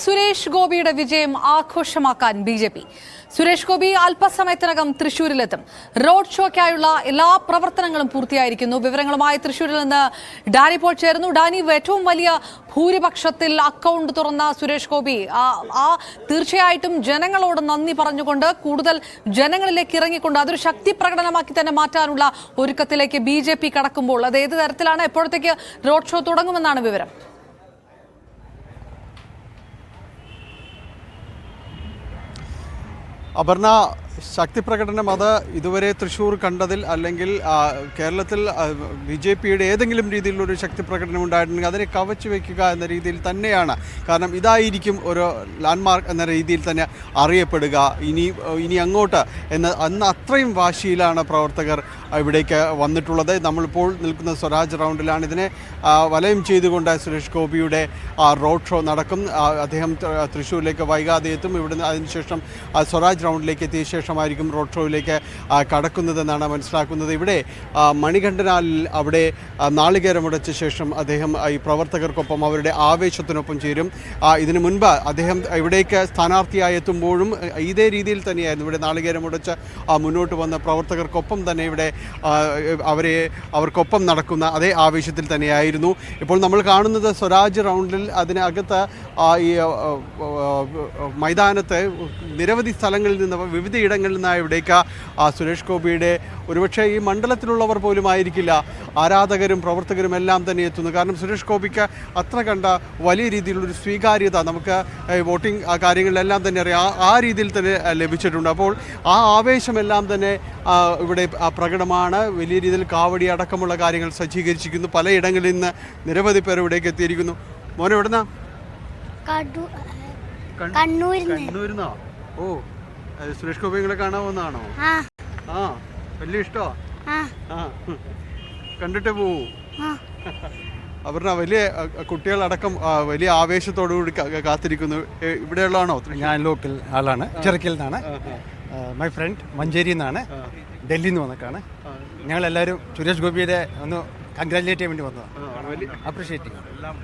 സുരേഷ് ഗോപിയുടെ വിജയം ആഘോഷമാക്കാൻ ബി.ജെ.പി. സുരേഷ് ഗോപി അല്പസമയത്തിനകം തൃശൂരിലെത്തും. റോഡ് ഷോയ്ക്കായുള്ള എല്ലാ പ്രവർത്തനങ്ങളും പൂർത്തിയായിരിക്കുന്നു. വിവരങ്ങളുമായി തൃശൂരിൽ നിന്ന് ഡാനി പോൾ ചേർന്നു. ഡാനി, ഏറ്റവും വലിയ ഭൂരിപക്ഷത്തിൽ അക്കൗണ്ട് തുറന്ന സുരേഷ് ഗോപി തീർച്ചയായിട്ടും ജനങ്ങളോട് നന്ദി പറഞ്ഞുകൊണ്ട് കൂടുതൽ ജനങ്ങളിലേക്ക് ഇറങ്ങിക്കൊണ്ട് അതൊരു ശക്തി പ്രകടനമാക്കി തന്നെ മാറ്റാനുള്ള ഒരുക്കത്തിലേക്ക് ബി.ജെ.പി. കടക്കുമ്പോൾ അത് ഏത് തരത്തിലാണ്, എപ്പോഴത്തേക്ക് റോഡ് ഷോ തുടങ്ങുമെന്നാണ് വിവരം? അപർണ, ശക്തി പ്രകടനം അത് ഇതുവരെ തൃശ്ശൂർ കണ്ടതിൽ അല്ലെങ്കിൽ കേരളത്തിൽ ബി.ജെ.പിയുടെ ഏതെങ്കിലും രീതിയിലുള്ളൊരു ശക്തി പ്രകടനം ഉണ്ടായിട്ടുണ്ടെങ്കിൽ അതിനെ കവച്ചു വയ്ക്കുക എന്ന രീതിയിൽ തന്നെയാണ്. കാരണം ഇതായിരിക്കും ഒരു ലാൻഡ്മാർക്ക് എന്ന രീതിയിൽ തന്നെ അറിയപ്പെടുക ഇനി അങ്ങോട്ട് അന്ന് അത്രയും വാശിയിലാണ് പ്രവർത്തകർ ഇവിടേക്ക് വന്നിട്ടുള്ളത്. നമ്മളിപ്പോൾ നിൽക്കുന്ന സ്വരാജ് റൗണ്ടിലാണ്. ഇതിനെ വലയം ചെയ്തുകൊണ്ട് സുരേഷ് ഗോപിയുടെ റോഡ് ഷോ നടക്കും. അദ്ദേഹം തൃശ്ശൂരിലേക്ക് വൈകാതെ എത്തും. ഇവിടുന്ന് അതിനുശേഷം സ്വരാജ് റൗണ്ടിലേക്ക് എത്തിയ ശേഷമായിരിക്കും റോഡ് ഷോയിലേക്ക് കടക്കുന്നതെന്നാണ് മനസ്സിലാക്കുന്നത്. ഇവിടെ മണികണ്ഠനാലിൽ അവിടെ നാളികേരമുടച്ച ശേഷം അദ്ദേഹം ഈ പ്രവർത്തകർക്കൊപ്പം അവരുടെ ആവേശത്തിനൊപ്പം ചേരും. ഇതിനു മുൻപ് അദ്ദേഹം ഇവിടേക്ക് സ്ഥാനാർത്ഥിയായി എത്തുമ്പോഴും ഇതേ രീതിയിൽ തന്നെയായിരുന്നു. ഇവിടെ നാളികേരമുടച്ച് മുന്നോട്ട് വന്ന പ്രവർത്തകർക്കൊപ്പം തന്നെ ഇവിടെ അവർക്കൊപ്പം നടക്കുന്ന അതേ ആവേശത്തിൽ തന്നെയായിരുന്നു. ഇപ്പോൾ നമ്മൾ കാണുന്നത് സ്വരാജ് റൗണ്ടിൽ അതിനകത്ത് ഈ മൈതാനത്ത് നിരവധി സ്ഥലങ്ങളിൽ നിന്ന് വിവിധ ഇടങ്ങളിൽ നിന്നാണ് ഇവിടേക്ക് സുരേഷ് ഗോപിയുടെ ഒരുപക്ഷെ ഈ മണ്ഡലത്തിലുള്ളവർ പോലും ആയിരിക്കില്ല ആരാധകരും പ്രവർത്തകരും എല്ലാം തന്നെ എത്തുന്നു. കാരണം സുരേഷ് ഗോപിക്ക് അത്ര കണ്ട വലിയ രീതിയിലുള്ളൊരു സ്വീകാര്യത നമുക്ക് വോട്ടിംഗ് കാര്യങ്ങളിലെല്ലാം തന്നെ അറിയാം. ആ രീതിയിൽ തന്നെ ലഭിച്ചിട്ടുണ്ട്. അപ്പോൾ ആ ആവേശമെല്ലാം തന്നെ ഇവിടെ പ്രകടമാണ്. വലിയ രീതിയിൽ കാവടി അടക്കമുള്ള കാര്യങ്ങൾ സജ്ജീകരിച്ചിരിക്കുന്നു. പലയിടങ്ങളിൽ നിന്ന് നിരവധി പേർ ഇവിടേക്ക് എത്തിയിരിക്കുന്നു. മോനെ എവിടുന്നാ? കണ്ണൂരിന്നോ? ഓ, സുരേഷ് ഗോപികളെ കാണാൻ വന്നതാണോ? വലിയ ഇഷ്ടോ? കണ്ടിട്ട് പോവൂ. അവരുടെ വലിയ കുട്ടികളടക്കം വലിയ ആവേശത്തോടുകൂടി കാത്തിരിക്കുന്നു. ഇവിടെയുള്ളതാണോ? ഞാൻ ലോക്കൽ ആളാണ്, ചെറുക്കിൽ നിന്നാണ്. മൈ ഫ്രണ്ട് മഞ്ചേരിയിൽ നിന്നാണ്, ഡൽഹിയിൽ നിന്ന് വന്നിട്ടാണ്. ഞങ്ങളെല്ലാവരും സുരേഷ് ഗോപിയുടെ ഒന്ന് കൺഗ്രാജുലേറ്റ് ചെയ്യാൻ വേണ്ടി വന്നതാണ്. അപ്രീഷിയേറ്റ് എല്ലാം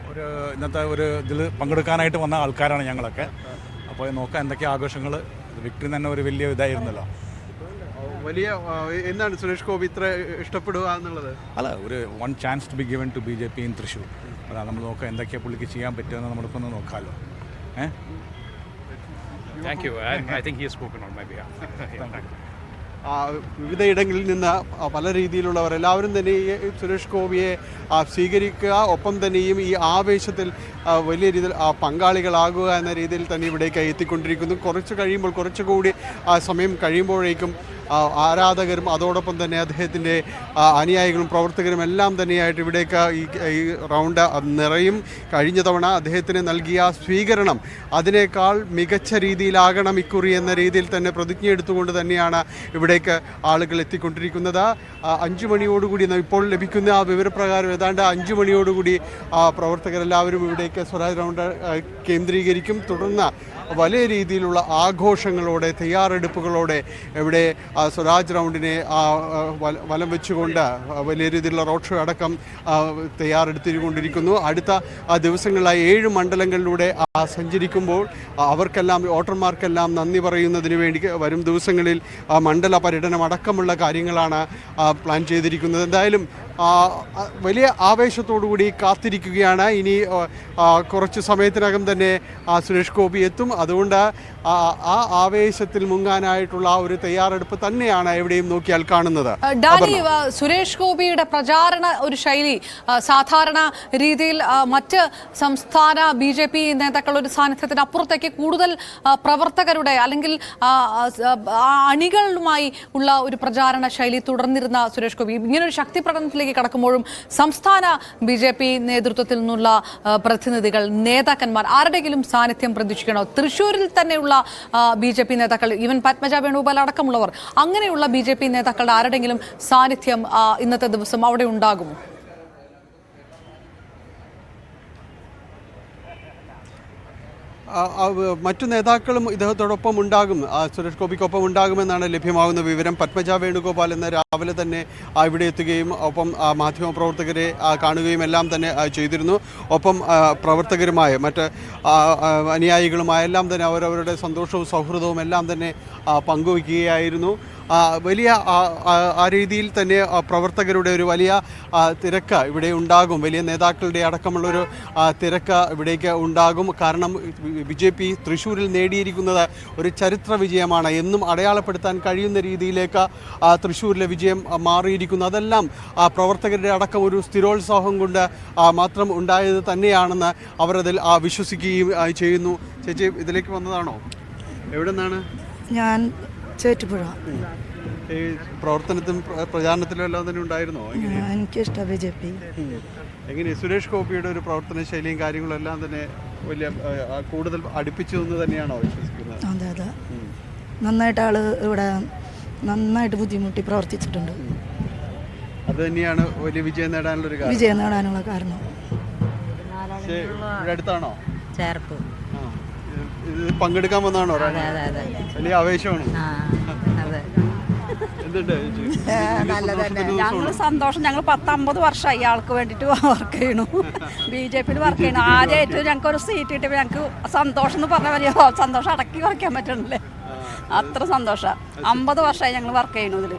ഇന്നത്തെ ഒരു ഇതിൽ പങ്കെടുക്കാനായിട്ട് വന്ന ആൾക്കാരാണ് ഞങ്ങളൊക്കെ. അപ്പോൾ നോക്കാം എന്തൊക്കെ ആഘോഷങ്ങൾ. വിക്ടറി തന്നെ ഒരു വലിയ ഇതായിരുന്നല്ലോ. വലിയ എന്താണ് സുരേഷ് ഗോപി ഇത്ര ഇഷ്ടപ്പെടുക എന്നുള്ളത്? അല്ല, ഒരു one chance to be given to BJP. In Thrissur. അതാണ് നമ്മൾ നോക്കാം എന്തൊക്കെയാണ് പുള്ളിക്ക് ചെയ്യാൻ പറ്റുമെന്ന് നമ്മളിപ്പോൾ നോക്കാമല്ലോ. Thank you. I think he has spoken on my behalf. വിവിധ ഇടങ്ങളിൽ നിന്ന് പല രീതിയിലുള്ളവർ എല്ലാവരും തന്നെ ഈ സുരേഷ് ഗോപിയെ സ്വീകരിക്കുക, ഒപ്പം തന്നെയും ഈ ആവേശത്തിൽ വലിയ രീതിയിൽ പങ്കാളികളാകുക എന്ന രീതിയിൽ തന്നെ ഇവിടേക്ക് എത്തിക്കൊണ്ടിരിക്കുന്നു. കുറച്ചുകൂടി സമയം കഴിയുമ്പോഴേക്കും ആരാധകരും അതോടൊപ്പം തന്നെ അദ്ദേഹത്തിൻ്റെ അനുയായികളും പ്രവർത്തകരും എല്ലാം തന്നെയായിട്ട് ഇവിടേക്ക് ഈ റൗണ്ട് നിറയും. കഴിഞ്ഞ തവണ അദ്ദേഹത്തിന് നൽകിയ സ്വീകരണം അതിനേക്കാൾ മികച്ച രീതിയിലാകണം ഇക്കുറി എന്ന രീതിയിൽ തന്നെ പ്രതിജ്ഞ എടുത്തുകൊണ്ട് തന്നെയാണ് ഇവിടേക്ക് ആളുകൾ എത്തിക്കൊണ്ടിരിക്കുന്നത്. 5 മണിയോടുകൂടി ഇപ്പോൾ ലഭിക്കുന്ന ആ വിവരപ്രകാരം ഏതാണ്ട് 5 മണിയോടുകൂടി പ്രവർത്തകരെല്ലാവരും ഇവിടേക്ക് സ്വരാജ് റൗണ്ട് കേന്ദ്രീകരിക്കും. തുടർന്ന് വലിയ രീതിയിലുള്ള ആഘോഷങ്ങളോടെ തയ്യാറെടുപ്പുകളോടെ ഇവിടെ സ്വരാജ് റൗണ്ടിനെ വലം വെച്ചുകൊണ്ട് വലിയ രീതിയിലുള്ള റോഡ് ഷോ അടക്കം തയ്യാറെടുത്തിക്കൊണ്ടിരിക്കുന്നു. അടുത്ത ദിവസങ്ങളിലായി 7 മണ്ഡലങ്ങളിലൂടെ സഞ്ചരിക്കുമ്പോൾ അവർക്കെല്ലാം വോട്ടർമാർക്കെല്ലാം നന്ദി പറയുന്നതിന് വേണ്ടി വരും ദിവസങ്ങളിൽ മണ്ഡല പര്യടനം അടക്കമുള്ള കാര്യങ്ങളാണ് പ്ലാൻ ചെയ്തിരിക്കുന്നത്. എന്തായാലും വലിയ ആവേശത്തോടുകൂടി കാത്തിരിക്കുകയാണ്. ഇനി കുറച്ച് സമയത്തിനകം തന്നെ സുരേഷ് ഗോപി എത്തും. അതുകൊണ്ട് ആ ആവേശത്തിൽ മുങ്ങാനായിട്ടുള്ള ഒരു തയ്യാറെടുപ്പ് തന്നെയാണ് എവിടെയും നോക്കിയാൽ കാണുന്നത്. ഡാനി, സുരേഷ് ഗോപിയുടെ പ്രചാരണ ഒരു ശൈലി സാധാരണ രീതിയിൽ മറ്റ് സംസ്ഥാന ബി.ജെ.പി. നേതാക്കളുടെ ഒരു സാന്നിധ്യത്തിന് അപ്പുറത്തേക്ക് കൂടുതൽ പ്രവർത്തകരുടെ അല്ലെങ്കിൽ അണികളുമായി ഉള്ള ഒരു പ്രചാരണ ശൈലി തുടർന്നിരുന്ന സുരേഷ് ഗോപി ഇങ്ങനൊരു ശക്തി പ്രകടനത്തിലേക്ക് കടക്കുമ്പോഴും സംസ്ഥാന ബി.ജെ.പി. നേതൃത്വത്തിൽ നിന്നുള്ള പ്രതിനിധികൾ, നേതാക്കന്മാർ ആരുടെയെങ്കിലും സാന്നിധ്യം പ്രതീക്ഷിക്കണോ? തൃശ്ശൂരിൽ തന്നെയുള്ള ബി.ജെ.പി. നേതാക്കൾ, ഈവൻ പത്മജ വേണുഗോപാൽ അടക്കമുള്ളവർ, അങ്ങനെയുള്ള ബി.ജെ.പി. നേതാക്കളുടെ ആരുടെയെങ്കിലും സാന്നിധ്യം ഇന്നത്തെ ദിവസം അവിടെ ഉണ്ടാകുമോ? മറ്റു നേതാക്കളും ഇദ്ദേഹത്തോടൊപ്പം ഉണ്ടാകും, സുരേഷ് ഗോപിക്കൊപ്പം ഉണ്ടാകുമെന്നാണ് ലഭ്യമാകുന്ന വിവരം. പത്മജ വേണുഗോപാൽ ഇന്ന് രാവിലെ തന്നെ ഇവിടെ എത്തുകയും ഒപ്പം മാധ്യമപ്രവർത്തകരെ കാണുകയും എല്ലാം തന്നെ ചെയ്തിരുന്നു. ഒപ്പം പ്രവർത്തകരുമായ മറ്റ് അനുയായികളുമായ എല്ലാം തന്നെ അവരവരുടെ സന്തോഷവും സൗഹൃദവും എല്ലാം തന്നെ പങ്കുവയ്ക്കുകയായിരുന്നു. വലിയ ആ രീതിയിൽ തന്നെ പ്രവർത്തകരുടെ ഒരു വലിയ തിരക്ക് ഇവിടെ ഉണ്ടാകും. വലിയ നേതാക്കളുടെ അടക്കമുള്ളൊരു തിരക്ക് ഇവിടേക്ക് ഉണ്ടാകും. കാരണം BJP തൃശ്ശൂരിൽ നേടിയിരിക്കുന്നത് ഒരു ചരിത്ര വിജയമാണ്. എന്നും അടയാളപ്പെടുത്താൻ കഴിയുന്ന രീതിയിലേക്ക് തൃശ്ശൂരിലെ വിജയം മാറിയിരിക്കുന്നു. അതെല്ലാം പ്രവർത്തകരുടെ അടക്കം ഒരു സ്ഥിരോത്സാഹം കൊണ്ട് മാത്രം ഉണ്ടായത് തന്നെയാണെന്ന് അവരതിൽ വിശ്വസിക്കുകയും ചെയ്യുന്നു. ചേച്ചി ഇതിലേക്ക് വന്നതാണോ? എവിടെ നിന്നാണ്? ഞാൻ ചേറ്റുപുഴ. ഈ പ്രവർത്തനത്തിലും പ്രചാരണത്തിലും എല്ലാം തന്നെ ഉണ്ടായിരുന്നോ? എനിക്കിഷ്ടം BJP. എങ്ങനെ സുരേഷ് ഗോപിയുടെ ഒരു പ്രവർത്തന ശൈലിയും കാര്യങ്ങളും എല്ലാം തന്നെ വലിയ കൂടുതൽ അടുപ്പിച്ചു എന്ന് തന്നെയാണോ വിശ്വസിക്കുന്നത്? അതെ അതെ, നന്നായിട്ട് ആള് ഇവിടെ നന്നായിട്ട് ബുദ്ധിമുട്ടി പ്രവർത്തിച്ചിട്ടുണ്ട്. അത് തന്നെയാണ് വലിയ വിജയം നേടാനുള്ള ഒരു വിജയം നേടാനുള്ള കാരണം. ഇവിടെ അടുത്താണോ? ചേർപ്പ്. ഇത് പങ്കെടുക്കാൻ വന്നാണോ? വലിയ ആവേശമാണ്. ഞങ്ങൾ സന്തോഷം. ഞങ്ങൾ 10-50 വർഷമായി ആൾക്ക് വേണ്ടിയിട്ട് വർക്ക് ചെയ്യണു, BJPയിൽ വർക്ക് ചെയ്യണു. ആദ്യമായിട്ട് ഞങ്ങൾക്ക് ഒരു സീറ്റ് കിട്ടിയപ്പോൾ ഞങ്ങൾക്ക് സന്തോഷം എന്ന് പറഞ്ഞാൽ വലിയ സന്തോഷം അടക്കി കുറയ്ക്കാൻ പറ്റണില്ലേ, അത്ര സന്തോഷം. 50 വർഷമായി ഞങ്ങൾ വർക്ക് ചെയ്യണു ഇതിൽ.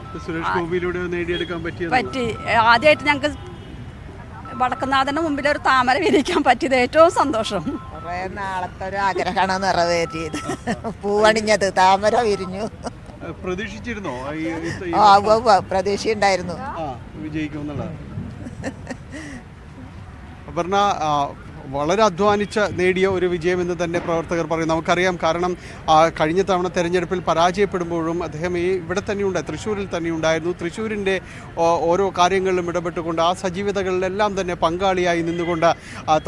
പറ്റി ആദ്യമായിട്ട് ഞങ്ങൾക്ക് വടക്കുന്നാഥന്റെ മുമ്പിൽ ഒരു താമര വിരിക്കാൻ പറ്റിയത് ഏറ്റവും സന്തോഷം. കുറേ നാളത്തെ ഒരു ആഗ്രഹമാണ് നിറവേറ്റിയത്. പൂവണിഞ്ഞത് താമര വിരിഞ്ഞു. പ്രതീക്ഷിച്ചിരുന്നോ? പ്രതീക്ഷ ഉണ്ടായിരുന്നു വിജയിക്കുമെന്നുള്ളത്. അപർണ, വളരെ അധ്വാനിച്ച് നേടിയ ഒരു വിജയമെന്ന് തന്നെ പ്രവർത്തകർ പറയും. നമുക്കറിയാം, കാരണം കഴിഞ്ഞ തവണ തെരഞ്ഞെടുപ്പിൽ പരാജയപ്പെടുമ്പോഴും അദ്ദേഹം ഇവിടെ തന്നെയുണ്ട്, തൃശ്ശൂരിൽ തന്നെ ഉണ്ടായിരുന്നു. തൃശ്ശൂരിൻ്റെ ഓരോ കാര്യങ്ങളിലും ഇടപെട്ടുകൊണ്ട് ആ സജീവതകളിലെല്ലാം തന്നെ പങ്കാളിയായി നിന്നുകൊണ്ട്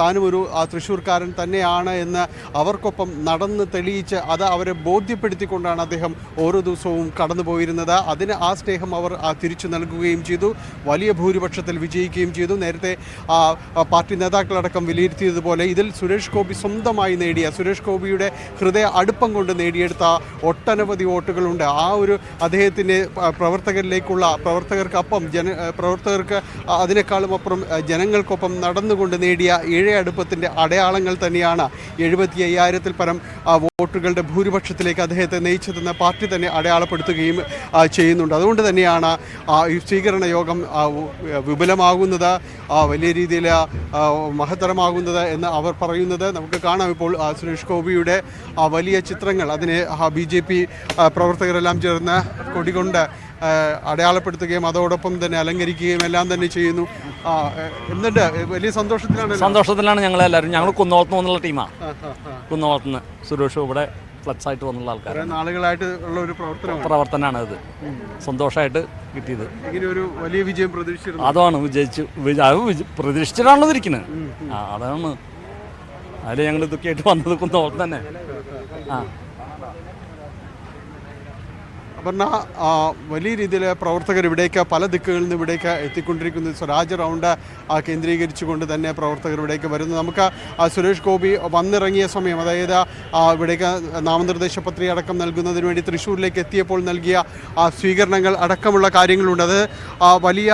താനും ഒരു തൃശ്ശൂർക്കാരൻ തന്നെയാണ് എന്ന് അവർക്കൊപ്പം നടന്ന് തെളിയിച്ച് അത് അവരെ ബോധ്യപ്പെടുത്തിക്കൊണ്ടാണ് അദ്ദേഹം ഓരോ ദിവസവും കടന്നു പോയിരുന്നത്. അതിന് ആ സ്നേഹം അവർ തിരിച്ചു നൽകുകയും ചെയ്തു. വലിയ ഭൂരിപക്ഷത്തിൽ വിജയിക്കുകയും ചെയ്തു. നേരത്തെ പാർട്ടി നേതാക്കളടക്കം വിലയിരുത്തിയത് പോലെ ഇതിൽ സുരേഷ് ഗോപി സ്വന്തമായി നേടിയ, സുരേഷ് ഗോപിയുടെ ഹൃദയ അടുപ്പം കൊണ്ട് നേടിയെടുത്ത ഒട്ടനവധി വോട്ടുകളുണ്ട്. ആ ഒരു അദ്ദേഹത്തിൻ്റെ പ്രവർത്തകരിലേക്കുള്ള പ്രവർത്തകർക്കൊപ്പം പ്രവർത്തകർക്ക് അതിനേക്കാളും അപ്പുറം ജനങ്ങൾക്കൊപ്പം നടന്നുകൊണ്ട് നേടിയ ഇഴയടുപ്പത്തിൻ്റെ അടയാളങ്ങൾ തന്നെയാണ് 75,000-ൽ പരം വോട്ടുകളുടെ ഭൂരിപക്ഷത്തിലേക്ക് അദ്ദേഹത്തെ നയിച്ചതെന്ന് പാർട്ടി തന്നെ അടയാളപ്പെടുത്തുകയും ചെയ്യുന്നുണ്ട്. അതുകൊണ്ട് തന്നെയാണ് ഈ സ്വീകരണ യോഗം വിപുലമാകുന്നത്, വലിയ രീതിയിൽ മഹത്തരമാകുന്നത് എന്ന് അവർ പറയുന്നത്. നമുക്ക് കാണാം ഇപ്പോൾ സുരേഷ് ഗോപിയുടെ വലിയ ചിത്രങ്ങൾ അതിനെ BJP പ്രവർത്തകരെല്ലാം ചേർന്ന് കൊടികൊണ്ട് അടയാളപ്പെടുത്തുകയും അതോടൊപ്പം തന്നെ അലങ്കരിക്കുകയും എല്ലാം തന്നെ ചെയ്യുന്നു. എന്നിട്ട് വലിയ സന്തോഷത്തിലാണ് ഞങ്ങളെല്ലാവരും. ഞങ്ങൾ കുന്നോളത്ത് നിന്നുള്ള ടീമാണ്. കുന്നോളത്ത് നിന്ന് സുരേഷ് ഇവിടെ ഫ്ലക്സ് ആയിട്ട് വന്നുള്ള ആൾക്കാർ. നാളുകളായിട്ട് ഉള്ള ഒരു പ്രവർത്തനമാണ് അത്. സന്തോഷമായിട്ട് കിട്ടിയത്. ഇങ്ങനെ ഒരു വലിയ വിജയം പ്രതീക്ഷിച്ചിരുന്നു. അതാണ് പ്രതീക്ഷിച്ചിട്ടാണല്ലോ ഇരിക്കുന്നത്. അതാണ് അതിൽ ഞങ്ങൾ ഇതൊക്കെ ആയിട്ട് വന്നത് കുന്നോളത്ത് തന്നെ. അപർണ, വലിയ രീതിയിൽ പ്രവർത്തകർ ഇവിടേക്ക് പല ദിക്കുകളിൽ നിന്ന് ഇവിടേക്ക് എത്തിക്കൊണ്ടിരിക്കുന്നു. സ്വരാജ് റൗണ്ട് കേന്ദ്രീകരിച്ചുകൊണ്ട് തന്നെ പ്രവർത്തകർ ഇവിടേക്ക് വരുന്നു. നമുക്ക് സുരേഷ് ഗോപി വന്നിറങ്ങിയ സമയം, അതായത് ഇവിടേക്ക് നാമനിർദ്ദേശ പത്രിക അടക്കം നൽകുന്നതിന് വേണ്ടി തൃശ്ശൂരിലേക്ക് എത്തിയപ്പോൾ നൽകിയ സ്വീകരണങ്ങൾ അടക്കമുള്ള കാര്യങ്ങളുണ്ട്. അത് വലിയ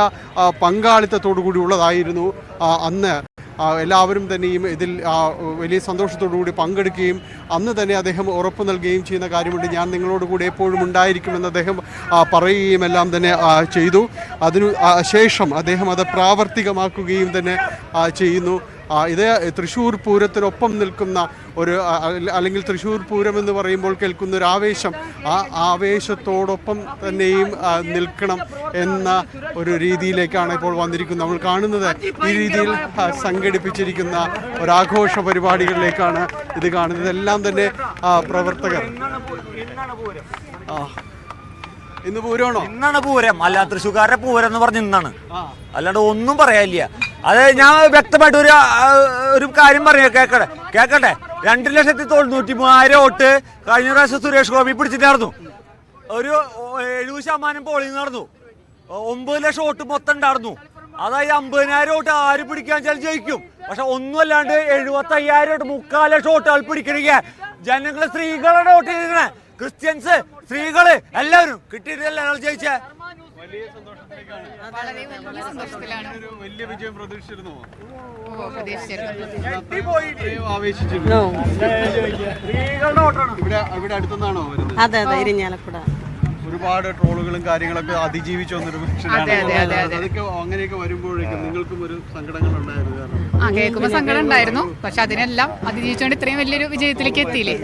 പങ്കാളിത്തത്തോടു കൂടി ഉള്ളതായിരുന്നു. അന്ന് എല്ലാവരും തന്നെയും ഇതിൽ വലിയ സന്തോഷത്തോടുകൂടി പങ്കെടുക്കുകയും അന്ന് തന്നെ അദ്ദേഹം ഉറപ്പ് നൽകുകയും ചെയ്യുന്ന കാര്യമുണ്ട്. ഞാൻ നിങ്ങളോട് കൂടി എപ്പോഴും ഉണ്ടായിരിക്കുമെന്ന് അദ്ദേഹം പറയുകയും എല്ലാം തന്നെ ചെയ്തു. അതിനു ശേഷം അദ്ദേഹം അത് പ്രാവർത്തികമാക്കുകയും തന്നെ ചെയ്യുന്നു. ഇത് തൃശ്ശൂർ പൂരത്തിനൊപ്പം നിൽക്കുന്ന ഒരു, അല്ലെങ്കിൽ തൃശ്ശൂർ പൂരം എന്ന് പറയുമ്പോൾ കേൾക്കുന്ന ഒരു ആവേശം, ആ ആവേശത്തോടൊപ്പം തന്നെയും നിൽക്കണം എന്ന ഒരു രീതിയിലേക്കാണ് ഇപ്പോൾ വന്നിരിക്കുന്നത്. നമ്മൾ കാണുന്നത് ഈ രീതിയിൽ സംഘടിപ്പിച്ചിരിക്കുന്ന ഒരാഘോഷ പരിപാടികളിലേക്കാണ് ഇത് കാണുന്നത്. ഇതെല്ലാം തന്നെ പ്രവർത്തകർ. ഇന്ന് പൂരമാണോ? ഇന്നാണ് പൂരം. അല്ല, തൃശ്ശൂർക്കാരുടെ പൂരം എന്ന് പറഞ്ഞ് ഇന്നാണ്, അല്ലാണ്ട് ഒന്നും പറയാനില്ല. അത് ഞാൻ വ്യക്തമായിട്ട് ഒരു കാര്യം പറയാം, കേക്കട്ടെ. 2,93,000 വോട്ട് കഴിഞ്ഞ പ്രാവശ്യം സുരേഷ് ഗോപി പിടിച്ചിട്ടായിരുന്നു. ഒരു 70% പോളിംഗ് നടന്നു. 9 ലക്ഷം വോട്ട് മൊത്തം ഉണ്ടായിരുന്നു. അതായത് 50,000 വോട്ട് ആര് പിടിക്കാൻ വെച്ചാൽ ജയിക്കും. പക്ഷെ ഒന്നുമല്ലാണ്ട് 75,000 വോട്ട്, 3/4 ലക്ഷം വോട്ടുകൾ പിടിക്കണമെങ്കിൽ ജനങ്ങള് സ്ത്രീകളാണ് വോട്ട് ചെയ്തിരിക്കണേ. ക്രിസ്ത്യൻസ്, സ്ത്രീകള് എല്ലാവരും കിട്ടിയിട്ടല്ല ഞങ്ങൾ ജയിച്ചേ. വലിയ സന്തോഷത്തിലേക്കാണ്. ഒരു വലിയ വിജയം പ്രതീക്ഷിച്ചിരുന്നു. ആവേശിച്ചിരുന്നു. ഇവിടെ അടുത്തുനിന്നാണോ വരുന്നത്? അതെ അതെ, ഇരിഞ്ഞാലക്കുട. ഒരുപാട് ട്രോളുകളും കാര്യങ്ങളൊക്കെ അതിജീവിച്ചു വന്നൊരു മനുഷ്യനാണ്. അതൊക്കെ അങ്ങനെയൊക്കെ വരുമ്പോഴേക്കും നിങ്ങൾക്കും ഒരു സങ്കടങ്ങൾ ഉണ്ടായിരുന്നു? കാരണം കേൾക്കുമ്പോൾ സങ്കടം ഉണ്ടായിരുന്നു, പക്ഷെ അതിനെല്ലാം അതിജീവിച്ചുകൊണ്ട് ഇത്രയും വലിയൊരു വിജയത്തിലേക്ക് എത്തിയില്ലേ.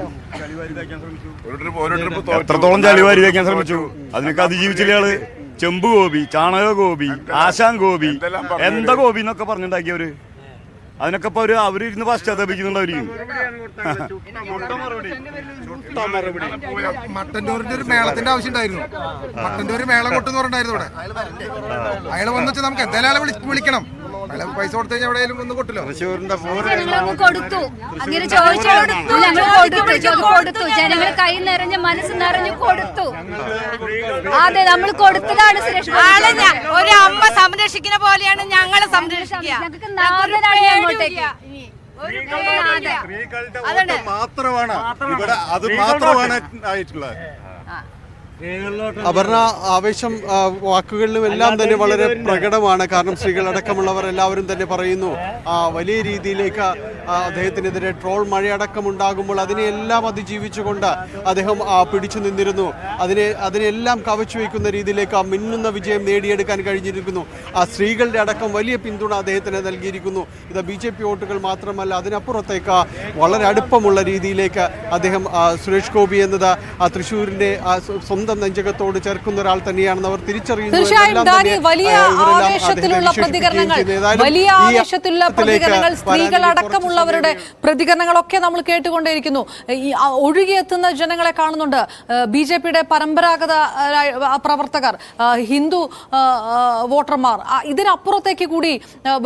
എത്രത്തോളം ചളിവാരി വയ്ക്കാൻ ശ്രമിച്ചു, അതിനൊക്കെ അതിജീവിച്ചില്ല ആള്. ചെമ്പ് ഗോപി, ചാണക ഗോപി, ആശാൻ ഗോപി, എന്താ ഗോപി എന്നൊക്കെ പറഞ്ഞിട്ടുണ്ടാക്കിയവര്. അതിനൊക്കെ ഇപ്പൊ അവരിരുന്ന് പശ്ചാത്തപിക്കുന്നുണ്ടാവും. മട്ടന്നൂരിന്റെ ഒരു മേളത്തിന്റെ ആവശ്യം ഉണ്ടായിരുന്നു. മട്ടന്നൂര് മേളം കൊട്ടെന്ന് പറഞ്ഞിട്ടായിരുന്നു ഇവിടെ. അയാളെ വന്നു വെച്ചാൽ നമുക്ക് എന്തായാലും വിളിക്കണം. അയാളെ പൈസ കൊടുത്തു കഴിഞ്ഞാൽ എവിടെയെങ്കിലും ഒന്ന് കൊട്ടില്ലോ. കൊടുത്തു, അങ്ങനെ കൊടുത്തു. ജനങ്ങൾ കൈ നിറഞ്ഞ് മനസ്സ് നിറഞ്ഞു കൊടുത്തു. അതെ, നമ്മൾ കൊടുത്തതാണ് സുരേഷ്. ഒരു അമ്മ സംരക്ഷിക്കുന്ന പോലെയാണ് ഞങ്ങളെ സംരക്ഷിക്കുക. മാത്രമാണ് ഇവിടെ, അത് മാത്രമാണ് ആയിട്ടുള്ളത്. അപർണ, ആവേശം വാക്കുകളിലും എല്ലാം തന്നെ വളരെ പ്രകടമാണ്. കാരണം സ്ത്രീകളടക്കമുള്ളവർ എല്ലാവരും തന്നെ പറയുന്നു വലിയ രീതിയിലേക്ക് അദ്ദേഹത്തിനെതിരെ ട്രോൾ മഴയടക്കമുണ്ടാകുമ്പോൾ അതിനെയെല്ലാം അതിജീവിച്ചുകൊണ്ട് അദ്ദേഹം പിടിച്ചു നിന്നിരുന്നു. അതിനെല്ലാം കവച്ചു വയ്ക്കുന്ന രീതിയിലേക്ക് മിന്നുന്ന വിജയം നേടിയെടുക്കാൻ കഴിഞ്ഞിരിക്കുന്നു. സ്ത്രീകളുടെ അടക്കം വലിയ പിന്തുണ അദ്ദേഹത്തിന് നൽകിയിരിക്കുന്നു. ഇത് BJP വോട്ടുകൾ മാത്രമല്ല, അതിനപ്പുറത്തേക്ക് വളരെ അടുപ്പമുള്ള രീതിയിലേക്ക് അദ്ദേഹം സുരേഷ് ഗോപി എന്നത് തൃശ്ശൂരിന്റെ സ്വന്തം നെഞ്ചകത്തോട് ചേർക്കുന്ന ഒരാൾ തന്നെയാണെന്ന് അവർ തിരിച്ചറിയുന്നു. വലിയ ആവേശത്തിലുള്ള പ്രതികരണങ്ങൾ സ്ത്രീകളടക്കമുള്ളവരുടെ പ്രതികരണങ്ങളൊക്കെ നമ്മൾ കേട്ടുകൊണ്ടേയിരിക്കുന്നു. ഈ ഒഴുകിയെത്തുന്ന ജനങ്ങളെ കാണുന്നുണ്ട്. BJPയുടെ പരമ്പരാഗത പ്രവർത്തകർ, ഹിന്ദു വോട്ടർമാർ, ഇതിനപ്പുറത്തേക്ക് കൂടി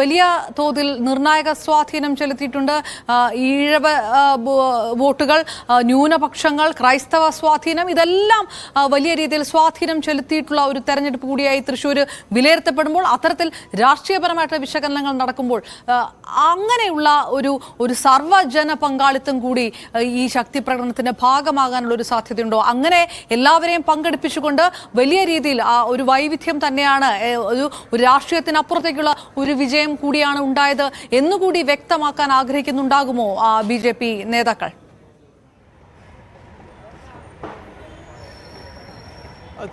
വലിയ തോതിൽ നിർണായക സ്വാധീനം ചെലുത്തിയിട്ടുണ്ട്. ഈഴവ വോട്ടുകൾ, ന്യൂനപക്ഷങ്ങൾ, ക്രൈസ്തവ സ്വാധീനം, ഇതെല്ലാം വലിയ രീതിയിൽ സ്വാധീനം ചെലുത്തിയിട്ടുള്ള ഒരു തെരഞ്ഞെടുപ്പ് കൂടിയായി തൃശ്ശൂർ വിലയിരുത്തപ്പെടുമ്പോൾ, അത്തരത്തിൽ രാഷ്ട്രീയപരമായിട്ടുള്ള വിശകലനങ്ങൾ നടക്കുമ്പോൾ അങ്ങനെയുള്ള ഒരു സർവ്വജന പങ്കാളിത്തം കൂടി ഈ ശക്തി പ്രകടനത്തിന്റെ ഭാഗമാകാനുള്ള ഒരു സാധ്യതയുണ്ടോ? അങ്ങനെ എല്ലാവരെയും പങ്കെടുപ്പിച്ചുകൊണ്ട് വലിയ രീതിയിൽ ഒരു വൈവിധ്യം തന്നെയാണ്, ഒരു രാഷ്ട്രീയത്തിനപ്പുറത്തേക്കുള്ള ഒരു വിജയം കൂടിയാണ് ഉണ്ടായത് എന്നുകൂടി വ്യക്തമാക്കാൻ ആഗ്രഹിക്കുന്നുണ്ടാകുമോ BJP നേതാക്കൾ?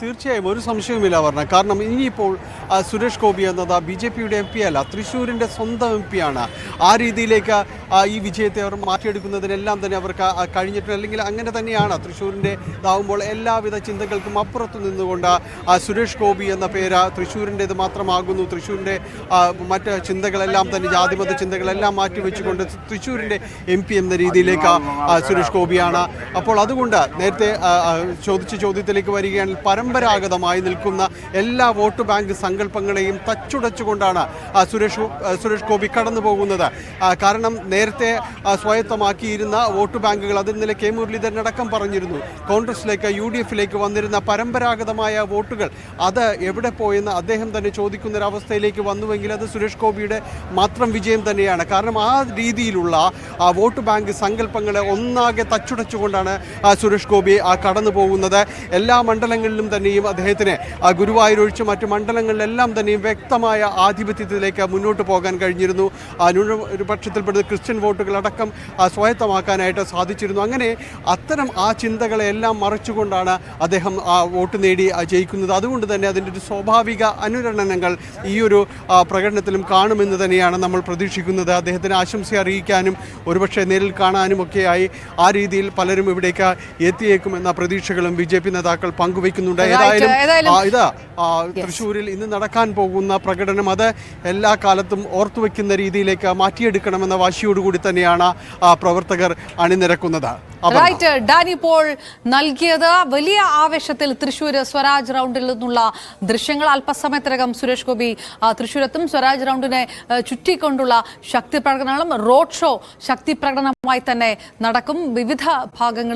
തീർച്ചയായും ഒരു സംശയവുമില്ല പറഞ്ഞ. കാരണം ഇനിയിപ്പോൾ സുരേഷ് ഗോപി എന്നത് BJPയുടെ MP അല്ല, തൃശ്ശൂരിൻ്റെ സ്വന്തം MP ആണ്. ആ രീതിയിലേക്ക് ഈ വിജയത്തെ അവർ മാറ്റിയെടുക്കുന്നതിനെല്ലാം തന്നെ അവർക്ക് കഴിഞ്ഞിട്ടുണ്ട്. അല്ലെങ്കിൽ അങ്ങനെ തന്നെയാണ്. തൃശ്ശൂരിൻ്റെ ഇതാവുമ്പോൾ എല്ലാവിധ ചിന്തകൾക്കും അപ്പുറത്തു നിന്നുകൊണ്ട് സുരേഷ് ഗോപി എന്ന പേര് തൃശ്ശൂരിൻ്റേത് മാത്രമാകുന്നു. തൃശ്ശൂരിൻ്റെ മറ്റ് ചിന്തകളെല്ലാം തന്നെ, ജാതിമത ചിന്തകളെല്ലാം മാറ്റിവെച്ചുകൊണ്ട് തൃശ്ശൂരിൻ്റെ MP എന്ന രീതിയിലേക്ക് സുരേഷ് ഗോപിയാണ്. അപ്പോൾ അതുകൊണ്ട് നേരത്തെ ചോദിച്ച ചോദ്യത്തിലേക്ക് വരികയാണെങ്കിൽ പരമ്പരാഗതമായി നിൽക്കുന്ന എല്ലാ വോട്ട് ബാങ്ക് സങ്കല്പങ്ങളെയും തച്ചുടച്ചുകൊണ്ടാണ് സുരേഷ് ഗോപി കടന്നു പോകുന്നത്. കാരണം നേരത്തെ സ്വായത്തമാക്കിയിരുന്ന വോട്ട് ബാങ്കുകൾ, അത് ഇന്നലെ കെ മുരളീധരനടക്കം പറഞ്ഞിരുന്നു, കോൺഗ്രസിലേക്ക് UDFിലേക്ക് വന്നിരുന്ന പരമ്പരാഗതമായ വോട്ടുകൾ അത് എവിടെ പോയെന്ന് അദ്ദേഹം തന്നെ ചോദിക്കുന്നൊരവസ്ഥയിലേക്ക് വന്നുവെങ്കിൽ അത് സുരേഷ് ഗോപിയുടെ മാത്രം വിജയം തന്നെയാണ്. കാരണം ആ രീതിയിലുള്ള വോട്ട് ബാങ്ക് സങ്കല്പങ്ങളെ ഒന്നാകെ തച്ചുടച്ചുകൊണ്ടാണ് സുരേഷ് ഗോപി കടന്നു പോകുന്നത്. എല്ലാ മണ്ഡലങ്ങളിലും തന്നെയും അദ്ദേഹത്തിന് ഗുരുവായൂർ ഒഴിച്ച് മറ്റു മണ്ഡലങ്ങളിലെല്ലാം തന്നെയും വ്യക്തമായ ആധിപത്യത്തിലേക്ക് മുന്നോട്ട് പോകാൻ കഴിഞ്ഞിരുന്നു. ന്യൂനപക്ഷത്തിൽപ്പെടുന്ന ക്രിസ്ത്യൻ വോട്ടുകളടക്കം സ്വായത്തമാക്കാനായിട്ട് സാധിച്ചിരുന്നു. അങ്ങനെ അത്തരം ആ ചിന്തകളെല്ലാം മറിച്ചുകൊണ്ടാണ് അദ്ദേഹം വോട്ട് നേടി ജയിക്കുന്നത്. അതുകൊണ്ട് തന്നെ അതിൻ്റെ ഒരു സ്വാഭാവിക അനുരണനങ്ങൾ ഈ ഒരു പ്രകടനത്തിലും കാണുമെന്ന് തന്നെയാണ് നമ്മൾ പ്രതീക്ഷിക്കുന്നത്. അദ്ദേഹത്തിന് ആശംസ അറിയിക്കാനും ഒരുപക്ഷെ നേരിൽ കാണാനും ഒക്കെയായി ആ രീതിയിൽ പലരും ഇവിടേക്ക് എത്തിയേക്കുമെന്ന പ്രതീക്ഷകളും BJP നേതാക്കൾ പങ്കുവയ്ക്കുന്നുണ്ട്. ഏതായാലും തൃശ്ശൂരിൽ ഇന്ന് നടക്കാൻ പോകുന്ന പ്രകടനം അത് എല്ലാ കാലത്തും ഓർത്തുവെക്കുന്ന രീതിയിലേക്ക് മാറ്റിയെടുക്കണമെന്ന വാശിയോടുകൂടി തന്നെയാണ് പ്രവർത്തകർ അണിനിരക്കുന്നത്. ഡാനി പോൾ നൽകിയത് വലിയ ആവേശത്തിൽ തൃശ്ശൂർ സ്വരാജ് റൗണ്ടിൽ നിന്നുള്ള ദൃശ്യങ്ങൾ. അല്പസമയത്തിനകം സുരേഷ് ഗോപി തൃശ്ശൂരെത്തും. സ്വരാജ് റൗണ്ടിനെ ചുറ്റിക്കൊണ്ടുള്ള ശക്തി പ്രകടനങ്ങളും റോഡ് ഷോ ശക്തി പ്രകടനമായി തന്നെ നടക്കും. വിവിധ ഭാഗങ്ങളിൽ